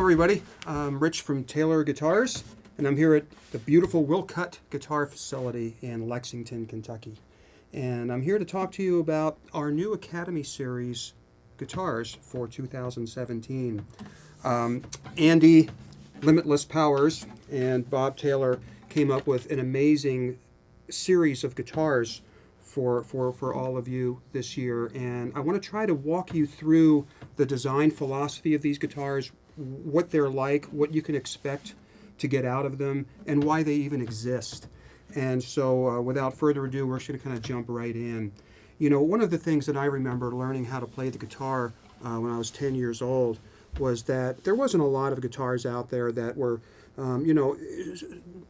everybody. I'm Rich from Taylor Guitars, and I'm here at the beautiful Willcutt Guitar facility in Lexington, Kentucky. And I'm here to talk to you about our new Academy Series guitars for 2017. Andy, Limitless Powers, and Bob Taylor came up with an amazing series of guitars for all of you this year, and I want to try to walk you through the design philosophy of these guitars, what they're like, what you can expect to get out of them, and why they even exist. And so without further ado, we're just going to kind of jump right in. You know, one of the things that I remember learning how to play the guitar when I was 10 years old was that there wasn't a lot of guitars out there that were,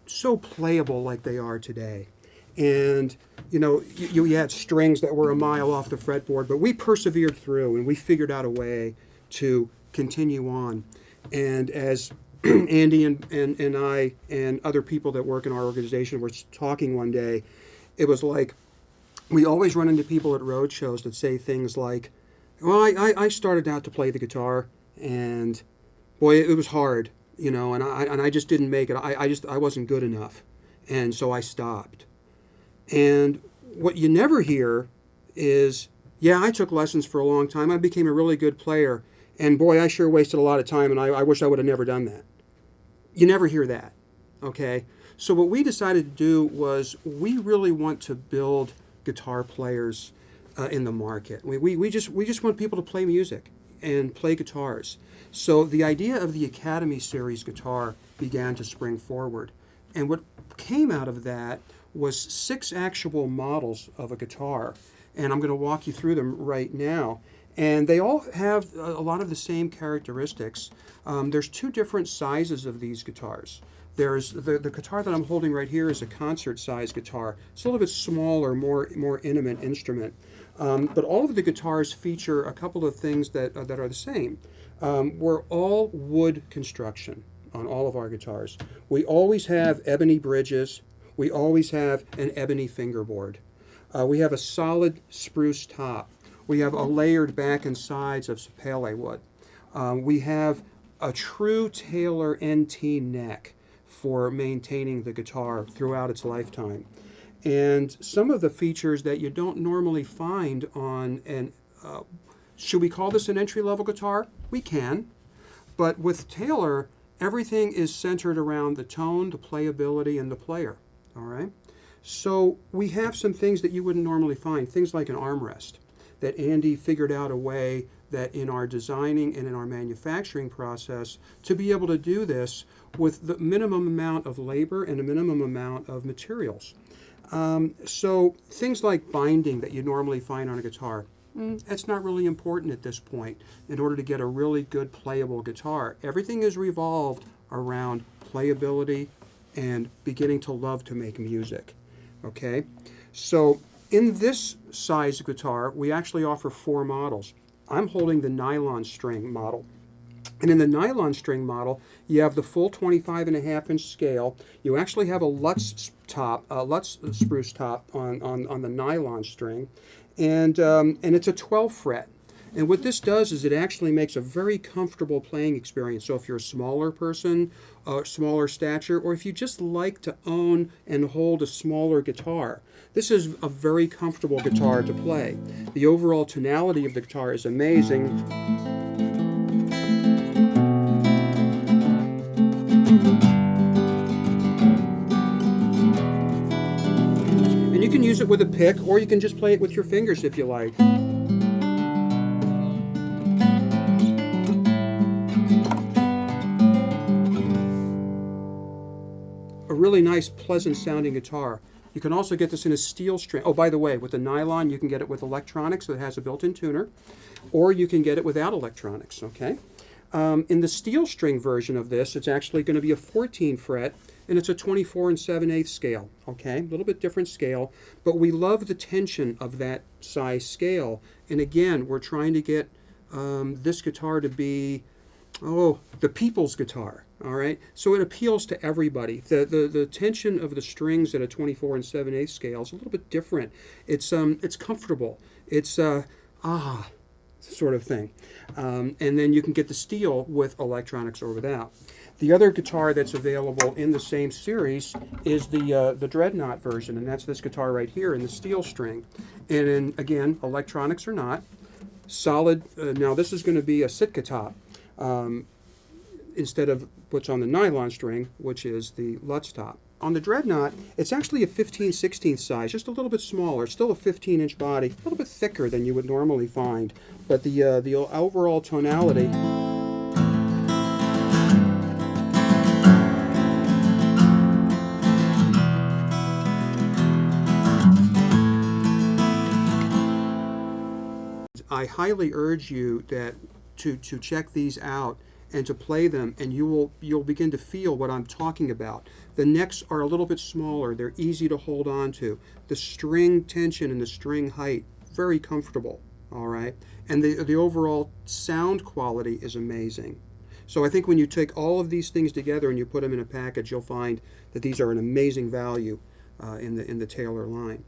so playable like they are today. And, you had strings that were a mile off the fretboard, but we persevered through and we figured out a way to continue on. And as Andy and I and other people that work in our organization were talking one day, it was like we always run into people at road shows that say things like, well, I started out to play the guitar, and boy, it was hard, and I just didn't make it. I wasn't good enough, and so I stopped. And what you never hear is, yeah, I took lessons for a long time. I became a really good player, and boy, I sure wasted a lot of time, and I wish I would have never done that. You never hear that, okay? So what we decided to do was we really want to build guitar players in the market. We just want people to play music and play guitars. So the idea of the Academy Series guitar began to spring forward. And what came out of that was 6 actual models of a guitar. And I'm going to walk you through them right now. And they all have a lot of the same characteristics. There's 2 different sizes of these guitars. There's the guitar that I'm holding right here is a concert size guitar. It's a little bit smaller, more intimate instrument. But all of the guitars feature a couple of things that are the same. We're all wood construction on all of our guitars. We always have ebony bridges. We always have an ebony fingerboard. We have a solid spruce top. We have a layered back and sides of sapele wood. We have a true Taylor NT neck for maintaining the guitar throughout its lifetime. And some of the features that you don't normally find on an, should we call this an entry-level guitar? We can. But with Taylor, everything is centered around the tone, the playability, and the player. All right? So we have some things that you wouldn't normally find, things like an armrest that Andy figured out a way that in our designing and in our manufacturing process to be able to do this with the minimum amount of labor and a minimum amount of materials. So things like binding that you normally find on a guitar, that's not really important at this point in order to get a really good playable guitar. Everything is revolved around playability and beginning to love to make music. Okay? So in this size guitar, we actually offer 4 models. I'm holding the nylon string model. And in the nylon string model, you have the full 25.5-inch scale. You actually have a Lutz spruce top on the nylon string. And it's a 12 fret. And what this does is it actually makes a very comfortable playing experience. So if you're a smaller person, smaller stature, or if you just like to own and hold a smaller guitar, this is a very comfortable guitar to play. The overall tonality of the guitar is amazing. And you can use it with a pick, or you can just play it with your fingers if you like. A really nice, pleasant sounding guitar. You can also get this in a steel string. Oh, by the way, with the nylon, you can get it with electronics, so it has a built-in tuner, or you can get it without electronics, okay? In the steel string version of this, it's actually going to be a 14 fret, and it's a 24 7/8 scale, okay? A little bit different scale, but we love the tension of that size scale. And again, we're trying to get this guitar to be, the people's guitar. All right, so it appeals to everybody. The tension of the strings at a 24 7/8 scale is a little bit different. It's comfortable. It's sort of thing. And then you can get the steel with electronics or without. The other guitar that's available in the same series is the Dreadnought version, and that's this guitar right here in the steel string. And again, electronics or not, solid. Now this is going to be a Sitka top instead of what's on the nylon string, which is the Lutz top. On the Dreadnought, it's actually a 15/16 size, just a little bit smaller. Still a 15-inch body, a little bit thicker than you would normally find. But the overall tonality. I highly urge you that to check these out and to play them, and you'll begin to feel what I'm talking about. The necks are a little bit smaller. They're easy to hold on to. The string tension and the string height, very comfortable, all right? And the overall sound quality is amazing. So I think when you take all of these things together and you put them in a package, you'll find that these are an amazing value in the Taylor line.